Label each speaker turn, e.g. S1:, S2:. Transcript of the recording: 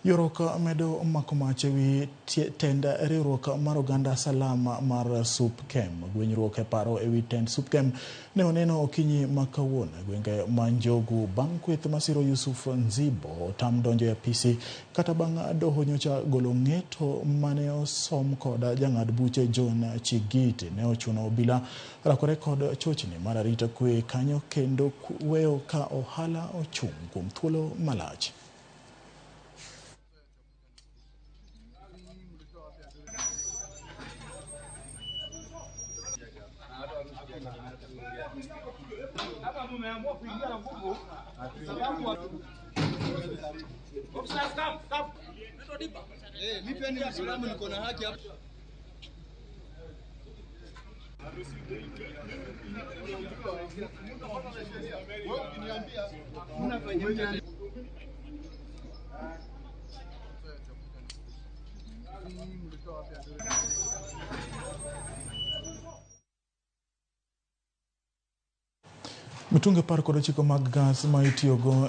S1: Ywaruok medo mako mach ewi tend riwruok mar oganda salama mar Supkem. Gwenyruok e paro ewi tend Supkem ne oneno okinyi ma kawuono gwenge manjogu bang' kweth masiro Yusuf Nzibo tam donjo e apisi kata bang' doho nyocha golo ng'eto mane osom kod jang'ad buche John Chigiti ne ochuno obila rakore kod chochni mar arita kwe kanyo kendo weyo ka ohala ochung' kuom thuolo malach. Mitunge par kod chiko mag gas ma itiyogo